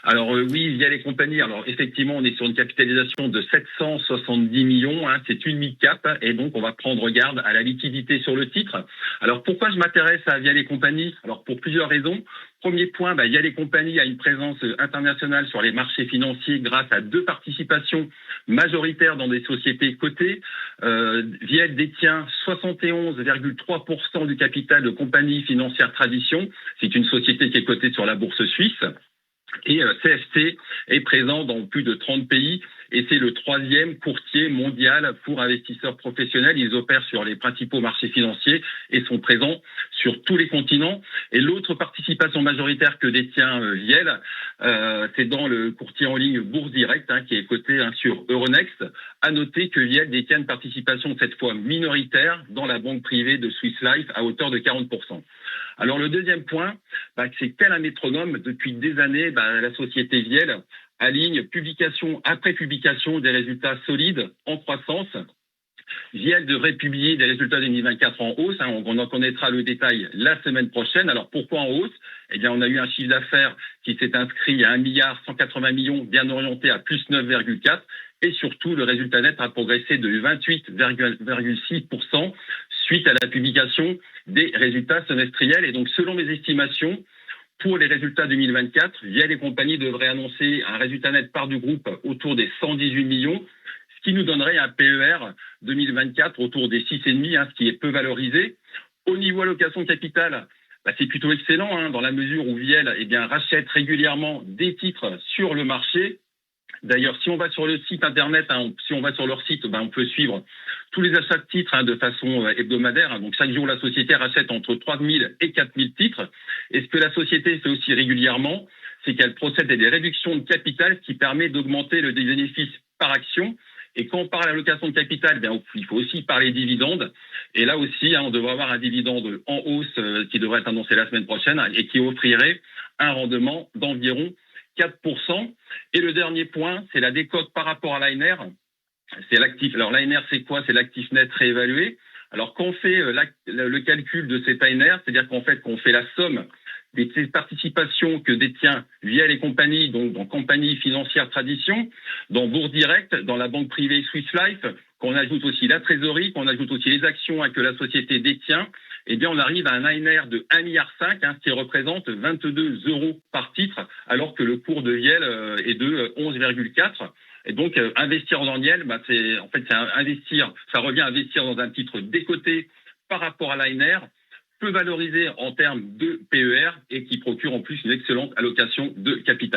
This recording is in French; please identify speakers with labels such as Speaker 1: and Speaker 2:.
Speaker 1: Alors oui, via les compagnies. Alors effectivement, on est sur une capitalisation de 770 millions. C'est une mid-cap et donc on va prendre garde à la liquidité sur le titre. Alors pourquoi je m'intéresse à via les compagnies? Alors pour plusieurs raisons. Premier point, via les compagnies a une présence internationale sur les marchés financiers grâce à deux participations majoritaires dans des sociétés cotées. Viel détient 71,3% du capital de compagnie financière Tradition. C'est une société qui est cotée sur la bourse suisse. Et CFC est présent dans plus de 30 pays et c'est le troisième courtier mondial pour investisseurs professionnels. Ils opèrent sur les principaux marchés financiers et sont présents sur tous les continents. Et l'autre participation majoritaire que détient Viel, c'est dans le courtier en ligne Bourse Direct, qui est coté sur Euronext. À noter que Viel détient une participation cette fois minoritaire dans la banque privée de Swiss Life à hauteur de 40%. Alors le deuxième point, c'est tel un métronome, depuis des années, la société Viel aligne publication après publication des résultats solides en croissance. Viel devrait publier des résultats 2024 en hausse. On en connaîtra le détail la semaine prochaine. Alors pourquoi en hausse? Eh bien, on a eu un chiffre d'affaires qui s'est inscrit à 1,180 milliard, bien orienté à plus 9,4. Et surtout, le résultat net a progressé de 28,6% suite à la publication des résultats semestriels. Et donc, selon mes estimations, pour les résultats 2024, Viel et compagnie devraient annoncer un résultat net part du groupe autour des 118 millions, ce qui nous donnerait un PER 2024 autour des 6,5, ce qui est peu valorisé. Au niveau allocation de capital, c'est plutôt excellent, dans la mesure où Viel rachète régulièrement des titres sur le marché. D'ailleurs, si on va sur le site internet, si on va sur leur site, on peut suivre tous les achats de titres de façon hebdomadaire. Donc chaque jour, la société rachète entre 3 000 et 4 000 titres. Et ce que la société fait aussi régulièrement, c'est qu'elle procède à des réductions de capital, ce qui permet d'augmenter le bénéfice par action. Et quand on parle d'allocation de capital, il faut aussi parler dividendes. Et là aussi, on devrait avoir un dividende en hausse qui devrait être annoncé la semaine prochaine et qui offrirait un rendement d'environ 4%. Et le dernier point, c'est la décote par rapport à l'ANR. C'est l'actif. Alors l'ANR, c'est quoi? C'est l'actif net réévalué. Alors quand on fait le calcul de cet ANR, c'est-à-dire qu'on fait la somme des participations que détient Viel et compagnie, donc dans compagnie financière Tradition, dans Bourse Direct, dans la banque privée Swiss Life, qu'on ajoute aussi la trésorerie, qu'on ajoute aussi les actions que la société détient, on arrive à un ANR de 1,5 milliard, ce qui représente 22 euros par titre, alors que le cours de Viel est de 11,4. Et donc, investir dans Viel, ça revient à investir dans un titre décoté par rapport à l'ANR, peu valorisé en termes de PER et qui procure en plus une excellente allocation de capital.